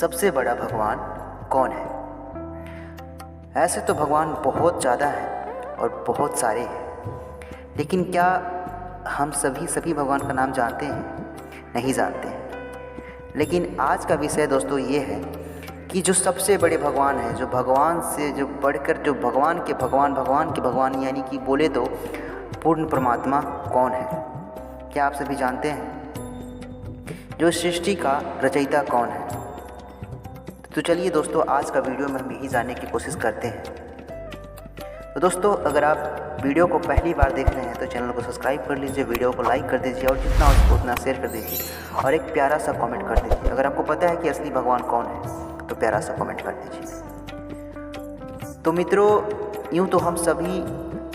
सबसे बड़ा भगवान कौन है? ऐसे तो भगवान बहुत ज़्यादा हैं और बहुत सारे हैं, लेकिन क्या हम सभी भगवान का नाम जानते हैं? नहीं जानते हैं। लेकिन आज का विषय दोस्तों ये है कि जो सबसे बड़े भगवान हैं, जो भगवान से जो बढ़कर, जो भगवान के भगवान यानी कि बोले तो पूर्ण परमात्मा कौन है? क्या आप सभी जानते हैं? जो सृष्टि का रचयिता कौन है? तो चलिए दोस्तों, आज का वीडियो में हम यही जानने की कोशिश करते हैं। तो दोस्तों, अगर आप वीडियो को पहली बार देख रहे हैं तो चैनल को सब्सक्राइब कर लीजिए, वीडियो को लाइक कर दीजिए और जितना हो सके उतना शेयर कर दीजिए और एक प्यारा सा कमेंट कर दीजिए। अगर आपको पता है कि असली भगवान कौन है तो प्यारा सा कमेंट कर दीजिए। तो मित्रों, यूँ तो हम सभी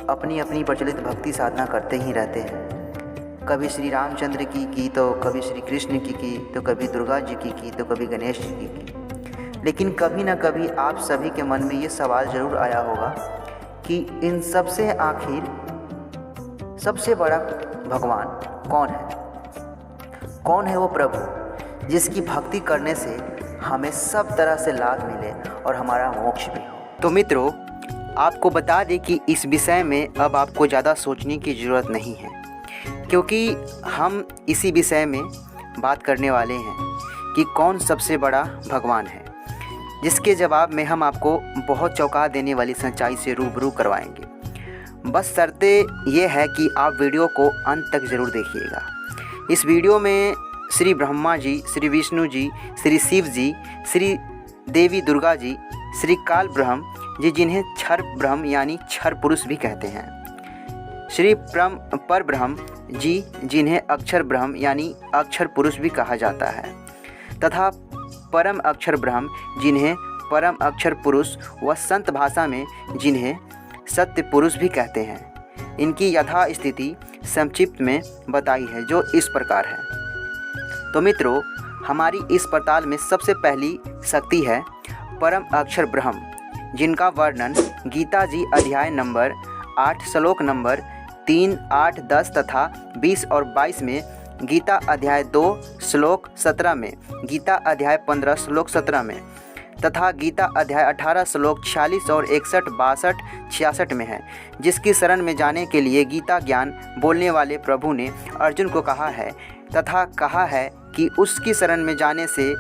अपनी अपनी प्रचलित भक्ति साधना करते ही रहते हैं। कभी श्री रामचंद्र की तो कभी श्री कृष्ण की तो कभी दुर्गा जी की तो कभी गणेश जी की। लेकिन कभी ना कभी आप सभी के मन में ये सवाल ज़रूर आया होगा कि इन सब से आखिर सबसे बड़ा भगवान कौन है? कौन है वो प्रभु जिसकी भक्ति करने से हमें सब तरह से लाभ मिले और हमारा मोक्ष भी हो? तो मित्रों, आपको बता दें कि इस विषय में अब आपको ज़्यादा सोचने की ज़रूरत नहीं है, क्योंकि हम इसी विषय में बात करने वाले हैं कि कौन सबसे बड़ा भगवान है, जिसके जवाब में हम आपको बहुत चौंका देने वाली सच्चाई से रूबरू करवाएंगे। बस शर्ते ये है कि आप वीडियो को अंत तक ज़रूर देखिएगा। इस वीडियो में श्री ब्रह्मा जी, श्री विष्णु जी, श्री शिव जी, श्री देवी दुर्गा जी, श्री काल ब्रह्म जी जिन्हें क्षर ब्रह्म यानी क्षर पुरुष भी कहते हैं, श्री पर ब्रह्म जी जिन्हें अक्षर ब्रह्म यानी अक्षर पुरुष भी कहा जाता है, तथा परम अक्षर ब्रह्म जिन्हें परम अक्षर पुरुष व संत भाषा में जिन्हें सत्य पुरुष भी कहते हैं। इनकी यथा स्थिति संक्षिप्त में बताई है, जो इस प्रकार है। तो मित्रों, हमारी इस पड़ताल में सबसे पहली शक्ति है परम अक्षर ब्रह्म, जिनका वर्णन गीता जी अध्याय नंबर 8 श्लोक नंबर 3, 8, 10 तथा 20 और 22 में, गीता अध्याय 2 श्लोक 17 में, गीता अध्याय 15 श्लोक 17 में तथा गीता अध्याय 18 श्लोक 46 और 61, 62, 66 में है, जिसकी शरण में जाने के लिए गीता ज्ञान बोलने वाले प्रभु ने अर्जुन को कहा है तथा कहा है कि उसकी शरण में जाने से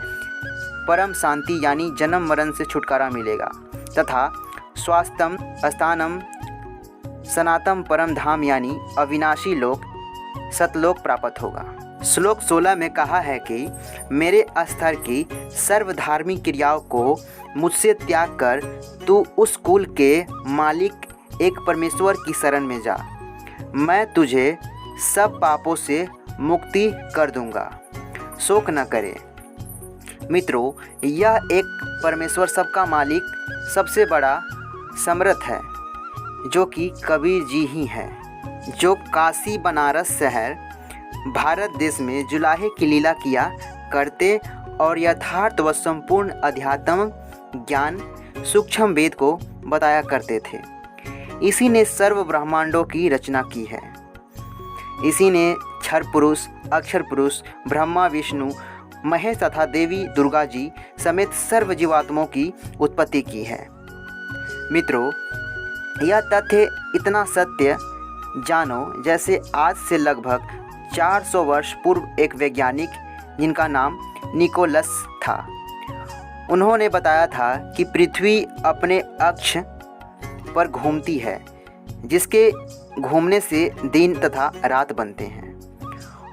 परम शांति यानी जन्म मरण से छुटकारा मिलेगा तथा स्वास्थ्यम स्थानम सनातम परम धाम यानी अविनाशी लोक सतलोक प्राप्त होगा। श्लोक 16 में कहा है कि मेरे स्तर की सर्वधार्मिक क्रियाओं को मुझसे त्याग कर तू उस कुल के मालिक एक परमेश्वर की शरण में जा, मैं तुझे सब पापों से मुक्ति कर दूंगा, शोक न करे। मित्रों, यह एक परमेश्वर सबका मालिक सबसे बड़ा समर्थ है, जो कि कबीर जी ही हैं, जो काशी बनारस शहर भारत देश में जुलाहे की लीला किया करते और यथार्थ व संपूर्ण अध्यात्म ज्ञान सूक्ष्म वेद को बताया करते थे। इसी ने सर्व ब्रह्मांडों की रचना की है। इसी ने क्षर पुरुष, अक्षर पुरुष, ब्रह्मा, विष्णु, महेश तथा देवी दुर्गा जी समेत सर्व जीवात्माओं की उत्पत्ति की है। मित्रों, यह तथ्य इतना सत्य जानो जैसे आज से लगभग 400 वर्ष पूर्व एक वैज्ञानिक, जिनका नाम निकोलस था, उन्होंने बताया था कि पृथ्वी अपने अक्ष पर घूमती है, जिसके घूमने से दिन तथा रात बनते हैं।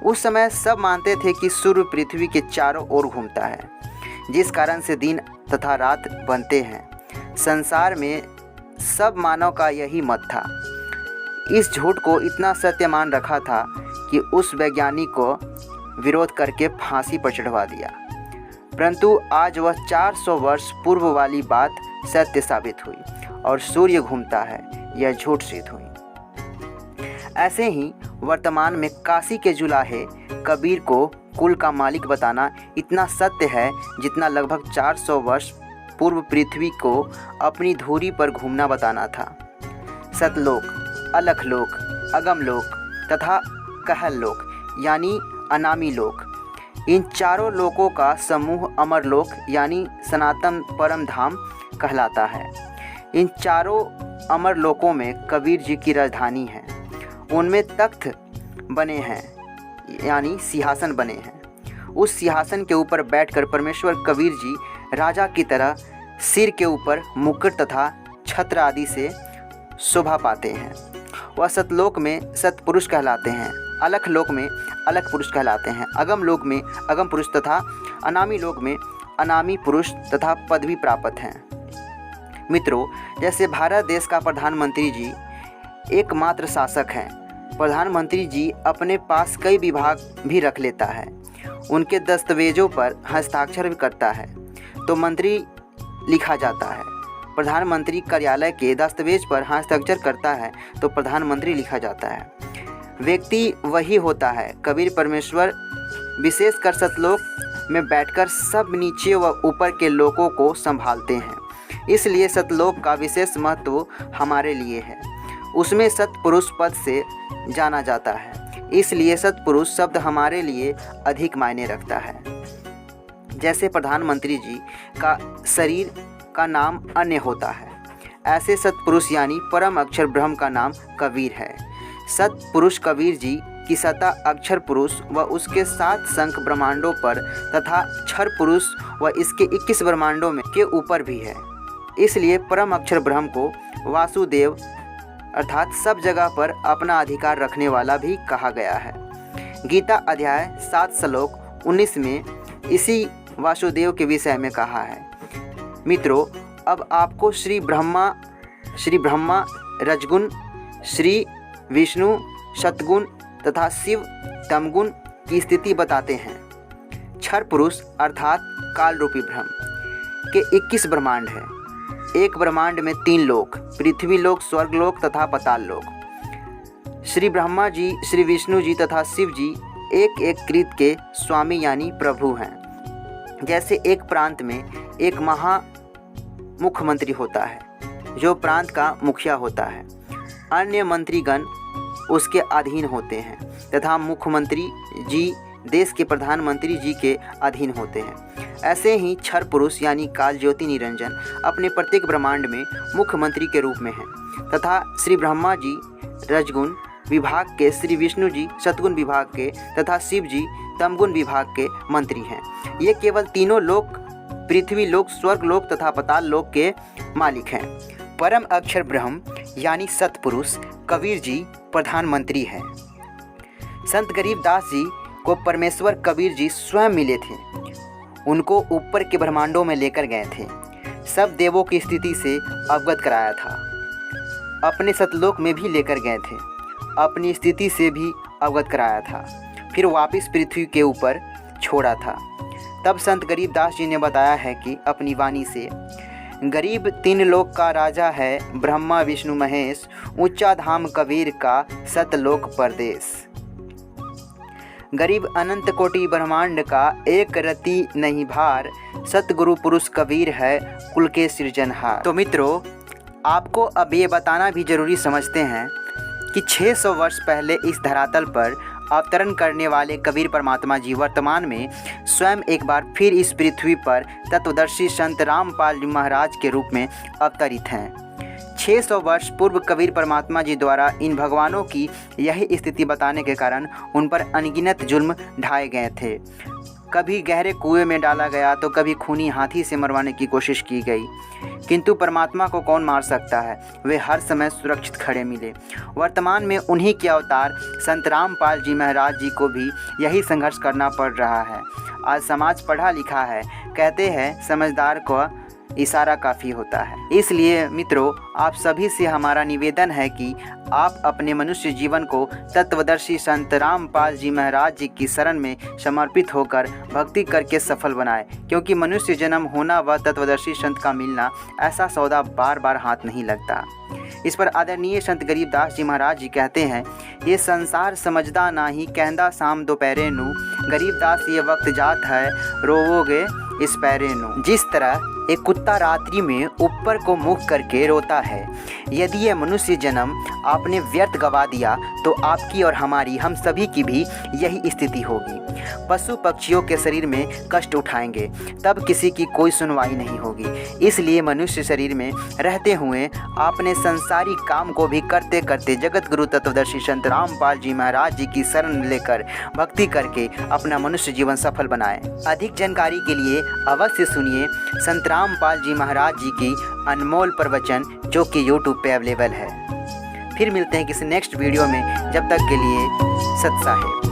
उस समय सब मानते थे कि सूर्य पृथ्वी के चारों ओर घूमता है, जिस कारण से दिन तथा रात बनते हैं। संसार में सब मानव का यही मत था। इस झूठ को इतना सत्य मान रखा था कि उस वैज्ञानिक को विरोध करके फांसी पर चढ़वा दिया, परंतु आज वह 400 वर्ष पूर्व वाली बात सत्य साबित हुई और सूर्य घूमता है, यह झूठ सिद्ध हुई। ऐसे ही वर्तमान में काशी के जुलाहे कबीर को कुल का मालिक बताना इतना सत्य है जितना लगभग 400 वर्ष पूर्व पृथ्वी को अपनी धुरी पर घूमना बताना था। सतलोक, अलखलोक, अगमलोक तथा कहल लोक यानी अनामी लोक, इन चारों लोकों का समूह अमरलोक यानी सनातन परम धाम कहलाता है। इन चारों अमर लोकों में कबीर जी की राजधानी है। उनमें तख्त बने हैं यानी सिंहासन बने हैं। उस सिंहासन के ऊपर बैठकर परमेश्वर कबीर जी राजा की तरह सिर के ऊपर मुकुट तथा छत्र आदि से शोभा पाते हैं। वह सतलोक में सतपुरुष कहलाते हैं, अलख लोक में अलख पुरुष कहलाते हैं, अगम लोक में अगम पुरुष तथा अनामी लोक में अनामी पुरुष तथा पदवी प्राप्त हैं। मित्रों, जैसे भारत देश का प्रधानमंत्री जी एकमात्र शासक हैं, प्रधानमंत्री जी अपने पास कई विभाग भी रख लेता है, उनके दस्तावेजों पर हस्ताक्षर भी करता है तो मंत्री लिखा जाता है। प्रधानमंत्री कार्यालय के दस्तावेज पर हस्ताक्षर करता है तो प्रधानमंत्री लिखा जाता है। व्यक्ति वही होता है। कबीर परमेश्वर विशेषकर सतलोक में बैठकर सब नीचे व ऊपर के लोकों को संभालते हैं। इसलिए सतलोक का विशेष महत्व हमारे लिए है। उसमें सतपुरुष पद से जाना जाता है, इसलिए सतपुरुष शब्द हमारे लिए अधिक मायने रखता है। जैसे प्रधानमंत्री जी का शरीर का नाम अन्य होता है, ऐसे सतपुरुष यानी परम अक्षर ब्रह्म का नाम कबीर है। सतपुरुष कबीर जी की सत्ता अक्षर पुरुष व उसके 7 शंख ब्रह्मांडों पर तथा क्षर पुरुष व इसके 21 ब्रह्मांडों में के ऊपर भी है। इसलिए परम अक्षर ब्रह्म को वासुदेव अर्थात सब जगह पर अपना अधिकार रखने वाला भी कहा गया है। गीता अध्याय 7 श्लोक 19 में इसी वासुदेव के विषय में कहा है। मित्रों, अब आपको श्री ब्रह्मा रजगुण, श्री विष्णु शतगुण तथा शिव तमगुण की स्थिति बताते हैं। क्षर पुरुष अर्थात काल रूपी ब्रह्म के 21 ब्रह्मांड हैं। एक ब्रह्मांड में 3 लोक, पृथ्वी लोक, स्वर्ग लोक तथा पाताल लोक। श्री ब्रह्मा जी, श्री विष्णु जी तथा शिव जी एक एक कृत के स्वामी यानी प्रभु हैं। जैसे एक प्रांत में एक मुख्यमंत्री होता है जो प्रांत का मुखिया होता है, अन्य मंत्रीगण उसके अधीन होते हैं तथा मुख्यमंत्री जी देश के प्रधानमंत्री जी के अधीन होते हैं। ऐसे ही क्षर पुरुष यानी काल ज्योति निरंजन अपने प्रत्येक ब्रह्मांड में मुख्यमंत्री के रूप में हैं तथा श्री ब्रह्मा जी रजगुण विभाग के, श्री विष्णु जी शतगुण विभाग के तथा शिव जी तमगुण विभाग के मंत्री हैं। ये केवल तीनों लोक, पृथ्वी लोक, स्वर्ग लोक तथा पाताल लोक के मालिक हैं। परम अक्षर ब्रह्म यानी सतपुरुष कबीर जी प्रधानमंत्री हैं। संत गरीबदास जी को परमेश्वर कबीर जी स्वयं मिले थे, उनको ऊपर के ब्रह्मांडों में लेकर गए थे, सब देवों की स्थिति से अवगत कराया था, अपने सतलोक में भी लेकर गए थे, अपनी स्थिति से भी अवगत कराया था, फिर वापस पृथ्वी के ऊपर छोड़ा था। तब संत गरीबदास जी ने बताया है कि अपनी वाणी से, गरीब 3 लोक का राजा है, ब्रह्मा विष्णु महेश, ऊंचा धाम कबीर का सतलोक परदेश। गरीब अनंत कोटि ब्रह्मांड का एक रति नहीं भार, सतगुरु पुरुष कबीर है कुल के सृजनहार। तो मित्रों, आपको अब ये बताना भी जरूरी समझते हैं कि 600 वर्ष पहले इस धरातल पर अवतरण करने वाले कबीर परमात्मा जी वर्तमान में स्वयं एक बार फिर इस पृथ्वी पर तत्वदर्शी संत रामपाल जी महाराज के रूप में अवतरित हैं। 600 वर्ष पूर्व कबीर परमात्मा जी द्वारा इन भगवानों की यही स्थिति बताने के कारण उन पर अनगिनत जुल्म ढाए गए थे। कभी गहरे कुएं में डाला गया तो कभी खूनी हाथी से मरवाने की कोशिश की गई, किंतु परमात्मा को कौन मार सकता है, वे हर समय सुरक्षित खड़े मिले। वर्तमान में उन्हीं के अवतार संत रामपाल जी महाराज जी को भी यही संघर्ष करना पड़ रहा है। आज समाज पढ़ा लिखा है, कहते हैं समझदार को इशारा काफ़ी होता है। इसलिए मित्रों, आप सभी से हमारा निवेदन है कि आप अपने मनुष्य जीवन को तत्वदर्शी संत रामपाल जी महाराज जी की शरण में समर्पित होकर भक्ति करके सफल बनाएं, क्योंकि मनुष्य जन्म होना व तत्वदर्शी संत का मिलना ऐसा सौदा बार बार हाथ नहीं लगता। इस पर आदरणीय संत गरीबदास जी महाराज जी कहते हैं, ये संसार समझदा नाही, कहंदा शाम दोपहरे नू, गरीबदास ये वक्त जात है, रोवोगे इस पैरे नू। जिस तरह एक कुत्ता रात्रि में ऊपर को मुख करके रोता है, यदि यह मनुष्य जन्म आपने व्यर्थ गवा दिया तो आपकी और हमारी, हम सभी की भी यही स्थिति होगी। पशु पक्षियों के शरीर में कष्ट उठाएंगे, तब किसी की कोई सुनवाई नहीं होगी। इसलिए मनुष्य शरीर में रहते हुए अपने संसारी काम को भी करते करते जगत गुरु तत्वदर्शी संत रामपाल जी महाराज जी की शरण लेकर भक्ति करके अपना मनुष्य जीवन सफल बनाएं। अधिक जानकारी के लिए अवश्य सुनिए संत रामपाल जी महाराज जी की अनमोल प्रवचन, जो कि YouTube पे अवेलेबल है। फिर मिलते हैं किसी नेक्स्ट वीडियो में, जब तक के लिए सत साहिब।